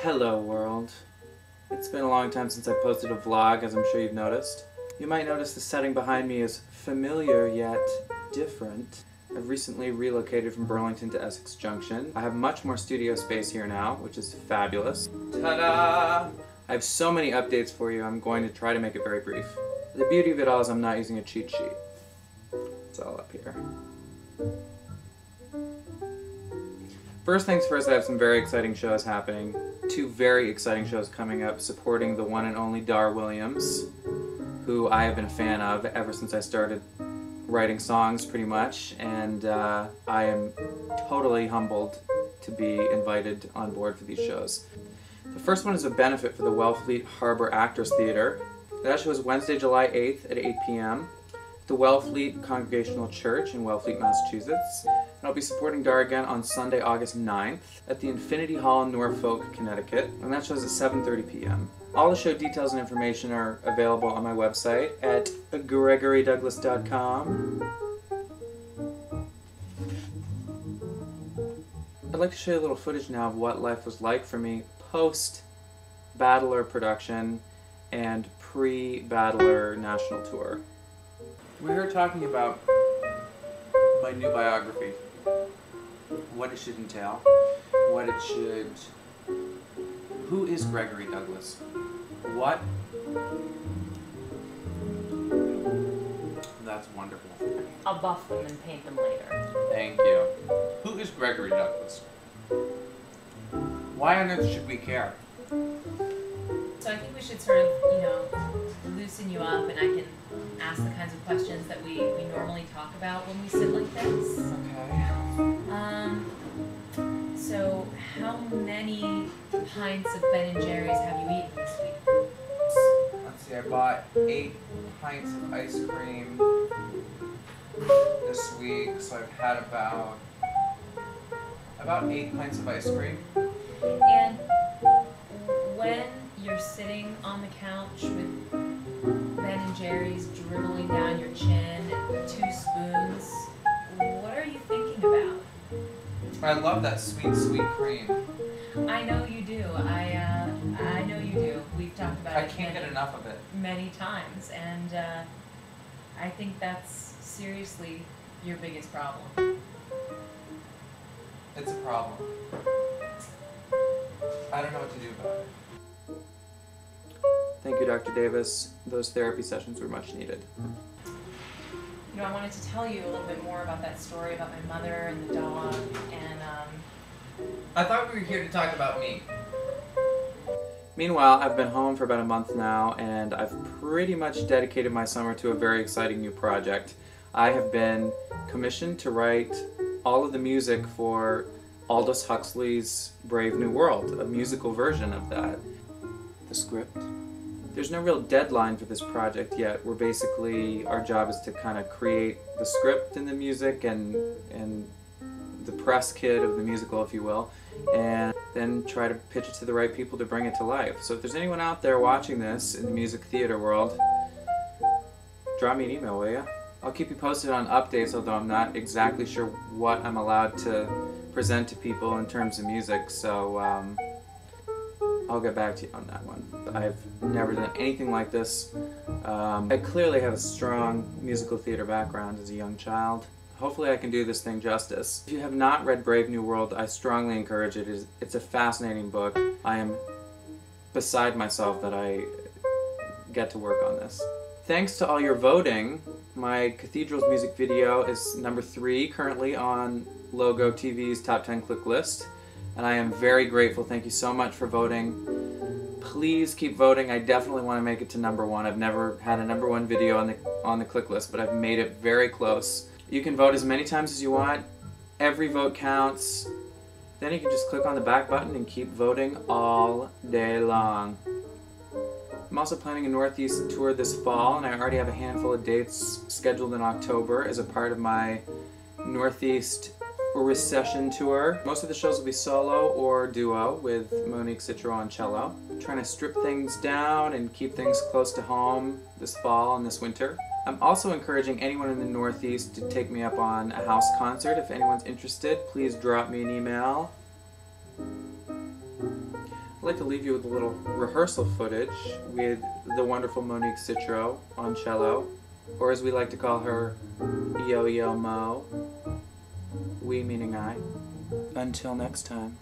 Hello world. It's been a long time since I posted a vlog, as I'm sure you've noticed. You might notice the setting behind me is familiar yet different. I've recently relocated from Burlington to Essex Junction. I have much more studio space here now, which is fabulous. Ta-da! I have so many updates for you, I'm going to try to make it very brief. The beauty of it all is I'm not using a cheat sheet. It's all up here. First things first, I have some very exciting shows happening. Two very exciting shows coming up supporting the one and only Dar Williams, who I have been a fan of ever since I started writing songs pretty much, and I am totally humbled to be invited on board for these shows. The first one is a benefit for the Wellfleet Harbor Actors Theatre. That show is Wednesday, July 8th at 8 p.m. at the Wellfleet Congregational Church in Wellfleet, Massachusetts. And I'll be supporting Dar again on Sunday, August 9th at the Infinity Hall in Norfolk, Connecticut, and that show's at 7:30 p.m. All the show details and information are available on my website at gregorydouglas.com. I'd like to show you a little footage now of what life was like for me post-Battler production and pre-Battler national tour. We're here talking about my new biography, what it should entail, who is Gregory Douglas? What? That's wonderful. I'll buff them and paint them later. Thank you. Who is Gregory Douglas? Why on earth should we care? So I think we should sort of, loosen you up, and I can ask the kinds of questions that we normally talk about when we sit like this. Okay. So how many pints of Ben & Jerry's have you eaten this week? Let's see, I bought 8 pints of ice cream this week, so I've had about 8 pints of ice cream. And when you're sitting on the couch with Ben & Jerry's dribbling down your chin and 2 spoons, what are you thinking about? I love that sweet, sweet cream. I know you do. I know you do. We've talked about it. I can't get enough of it. Many times, and I think that's seriously your biggest problem. It's a problem. I don't know what to do about it. Thank you, Dr. Davis. Those therapy sessions were much needed. I wanted to tell you a little bit more about that story about my mother and the dog, and I thought we were here to talk about me. Meanwhile, I've been home for about a month now, and I've pretty much dedicated my summer to a very exciting new project. I have been commissioned to write all of the music for Aldous Huxley's Brave New World, a musical version of that. The script. There's no real deadline for this project yet. Our job is to kind of create the script and the music and the press kit of the musical, if you will, and then try to pitch it to the right people to bring it to life. So if there's anyone out there watching this in the music theater world, drop me an email, will ya? I'll keep you posted on updates, although I'm not exactly sure what I'm allowed to present to people in terms of music, so I'll get back to you on that one. I've never done anything like this. I clearly have a strong musical theater background as a young child. Hopefully I can do this thing justice. If you have not read Brave New World, I strongly encourage it. It's a fascinating book. I am beside myself that I get to work on this. Thanks to all your voting, my Cathedrals music video is number 3 currently on Logo TV's Top 10 Click list. And I am very grateful. Thank you so much for voting. Please keep voting. I definitely want to make it to number 1. I've never had a number 1 video on the click list, but I've made it very close. You can vote as many times as you want. Every vote counts. Then you can just click on the back button and keep voting all day long. I'm also planning a Northeast tour this fall, and I already have a handful of dates scheduled in October as a part of my Northeast recession tour. Most of the shows will be solo or duo with Monique Citro on cello. I'm trying to strip things down and keep things close to home this fall and this winter. I'm also encouraging anyone in the Northeast to take me up on a house concert. If anyone's interested, please drop me an email. I'd like to leave you with a little rehearsal footage with the wonderful Monique Citro on cello, or as we like to call her, Yo Yo Mo. We meaning I. Until next time.